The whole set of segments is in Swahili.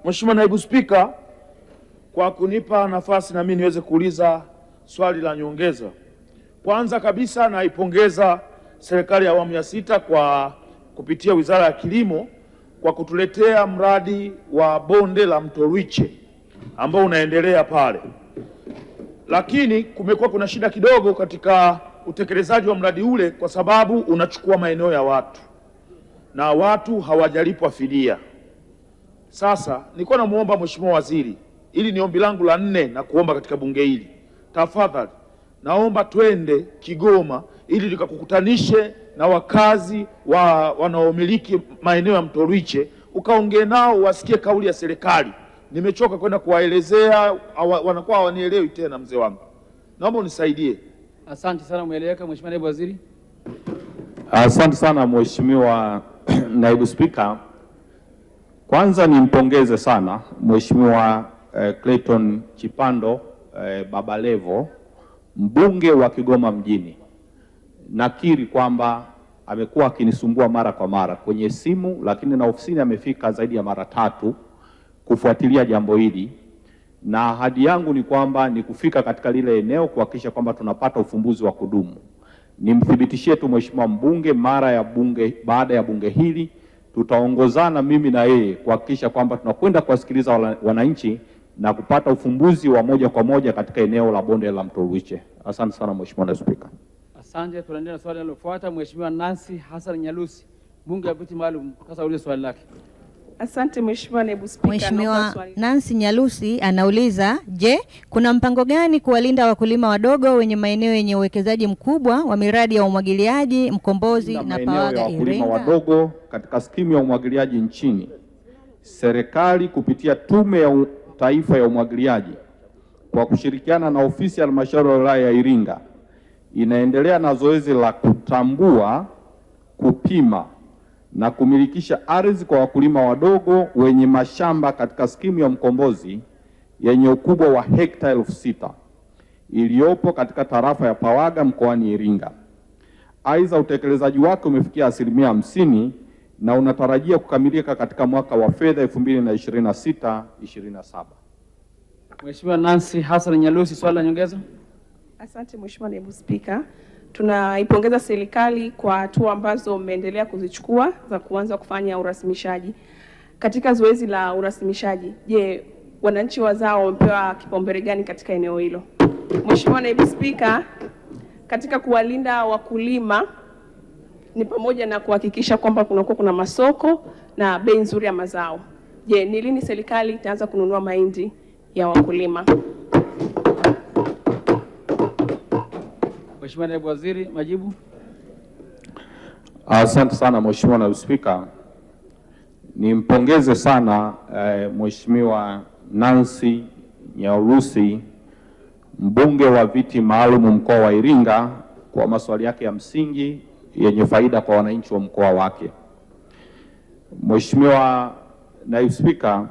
Mheshimiwa Naibu Spika, kwa kunipa nafasi na mimi niweze kuuliza swali la nyongeza. Kwanza kabisa naipongeza serikali ya awamu ya sita kwa kupitia Wizara ya Kilimo kwa kutuletea mradi wa bonde la Mto Rwiche ambao unaendelea pale, lakini kumekuwa kuna shida kidogo katika utekelezaji wa mradi ule kwa sababu unachukua maeneo ya watu na watu hawajalipwa fidia. Sasa nilikuwa namuomba Mheshimiwa Waziri, ili ni ombi langu la 4 na kuomba katika bunge hili, tafadhali naomba twende Kigoma ili nikakukutanishe na wakazi wanaomiliki maeneo ya Mto Rwiche, ukaongee nao wasikie kauli ya serikali. Nimechoka kwenda kuwaelezea, wanakuwa hawanielewi tena. Mzee wangu, naomba unisaidie. Asante sana, umeeleweka. Mheshimiwa Naibu Waziri. Asante sana Mheshimiwa Naibu Spika. Kwanza nimpongeze sana Mheshimiwa Clayton Chipando Baba Levo, mbunge wa Kigoma mjini. Nakiri kwamba amekuwa akinisumbua mara kwa mara kwenye simu, lakini na ofisini amefika zaidi ya mara 3 kufuatilia jambo hili, na ahadi yangu ni kwamba ni kufika katika lile eneo kuhakikisha kwamba tunapata ufumbuzi wa kudumu. Nimthibitishie tu Mheshimiwa mbunge, baada ya bunge hili tutaongozana mimi na yeye kuhakikisha kwamba tunakwenda kuwasikiliza wananchi na kupata ufumbuzi wa moja kwa moja katika eneo la bonde la Mto Rwiche. Asante sana Mheshimiwa Naibu Spika. Asante. Tunaendelea na swali linalofuata. Mheshimiwa Nancy Hassan Nyalusi, mbunge wa viti maalum, sasa ulize swali lake. Asante Mheshimiwa Naibu Spika. Mheshimiwa Nancy Nyalusi anauliza, je, kuna mpango gani kuwalinda wakulima wadogo wenye maeneo yenye uwekezaji mkubwa wa miradi ya umwagiliaji Mkombozi na Pawaga Iringa? Wakulima wadogo katika skimu ya umwagiliaji nchini, serikali kupitia Tume ya Taifa ya Umwagiliaji kwa kushirikiana na ofisi ya halmashauri ya wilaya ya Iringa inaendelea na zoezi la kutambua, kupima na kumilikisha ardhi kwa wakulima wadogo wenye mashamba katika skimu ya Mkombozi yenye ukubwa wa hekta 6,000 iliyopo katika tarafa ya Pawaga mkoani Iringa. Aidha, utekelezaji wake umefikia 50% na unatarajia kukamilika katika mwaka wa fedha 2026/27. Mheshimiwa Nancy Hassan Nyalusi, swali la nyongeza. Asante Mheshimiwa Naibu Spika. Tunaipongeza serikali kwa hatua ambazo mmeendelea kuzichukua za kuanza kufanya urasimishaji. Katika zoezi la urasimishaji, je, wananchi wazao wamepewa kipaumbele gani katika eneo hilo? Mheshimiwa Naibu Spika, katika kuwalinda wakulima ni pamoja na kuhakikisha kwamba kuna masoko na bei nzuri ya mazao. Je, ni lini serikali itaanza kununua mahindi ya wakulima? Mheshimiwa Naibu Waziri, majibu. Asante sana Mheshimiwa Naibu Spika. Nimpongeze sana Mheshimiwa Nancy Nyalusi, mbunge wa viti maalum mkoa wa Iringa, kwa maswali yake ya msingi yenye faida kwa wananchi wa mkoa wake. Mheshimiwa Naibu Spika,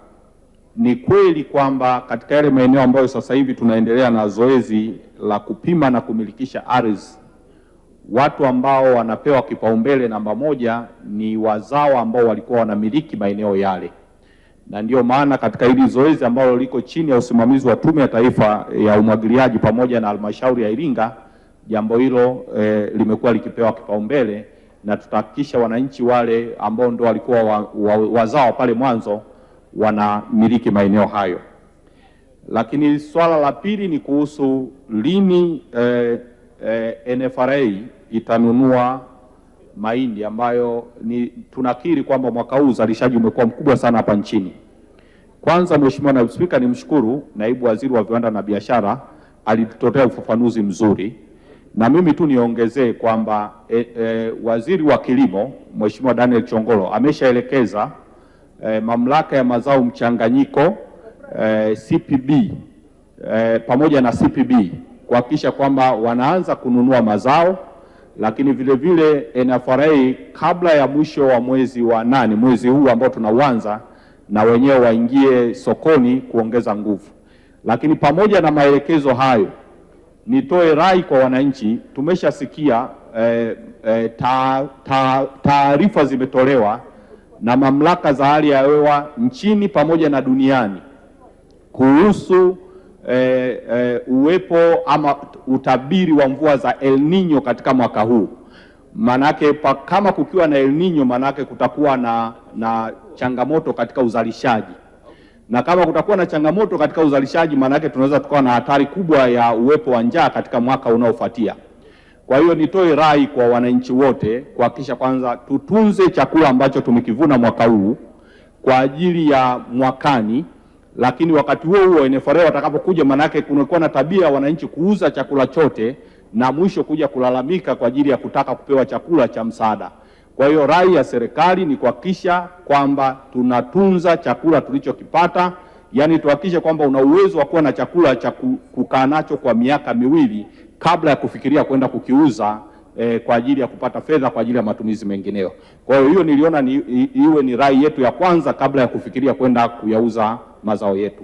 ni kweli kwamba katika yale maeneo ambayo sasa hivi tunaendelea na zoezi la kupima na kumilikisha ardhi, watu ambao wanapewa kipaumbele namba 1 ni wazao ambao walikuwa wanamiliki maeneo yale, na ndio maana katika hili zoezi ambalo liko chini ya usimamizi wa Tume ya Taifa ya Umwagiliaji pamoja na halmashauri ya Iringa, jambo hilo limekuwa likipewa kipaumbele, na tutahakikisha wananchi wale ambao ndio walikuwa wazao pale mwanzo wanamiliki maeneo hayo. Lakini swala la pili ni kuhusu lini NFRA itanunua mahindi, ambayo tunakiri kwamba mwaka huu uzalishaji umekuwa mkubwa sana hapa nchini. Kwanza Mheshimiwa Naibu Spika, nimshukuru Naibu Waziri wa Viwanda na Biashara, alitutolea ufafanuzi mzuri, na mimi tu niongezee kwamba Waziri wa Kilimo Mheshimiwa Daniel Chongolo ameshaelekeza mamlaka ya mazao mchanganyiko CPB pamoja na CPB kuhakikisha kwamba wanaanza kununua mazao, lakini vile vile NFRA kabla ya mwisho wa mwezi wa 8, mwezi huu ambao tunauanza, na wenyewe waingie sokoni kuongeza nguvu. Lakini pamoja na maelekezo hayo, nitoe rai kwa wananchi. Tumeshasikia taarifa zimetolewa na mamlaka za hali ya hewa nchini pamoja na duniani kuhusu uwepo ama utabiri wa mvua za El Nino katika mwaka huu. Manake kama kukiwa na El Nino, manake kutakuwa na changamoto katika uzalishaji, na kama kutakuwa na changamoto katika uzalishaji, manake tunaweza tukawa na hatari kubwa ya uwepo wa njaa katika mwaka unaofuatia. Kwa hiyo nitoe rai kwa wananchi wote kuhakikisha kwanza tutunze chakula ambacho tumekivuna mwaka huu kwa ajili ya mwakani, lakini wakati huo huo NFRA watakapokuja, manake kunakuwa na tabia wananchi kuuza chakula chote na mwisho kuja kulalamika kwa ajili ya kutaka kupewa chakula cha msaada. Kwa hiyo rai ya serikali ni kuhakikisha kwamba tunatunza chakula tulichokipata, yani tuhakikishe kwamba una uwezo wa kuwa na chakula cha kukaa nacho kwa miaka miwili kabla ya kufikiria kwenda kukiuza kwa ajili ya kupata fedha kwa ajili ya matumizi mengineyo. Kwa hiyo niliona iwe ni rai yetu ya kwanza kabla ya kufikiria kwenda kuyauza mazao yetu.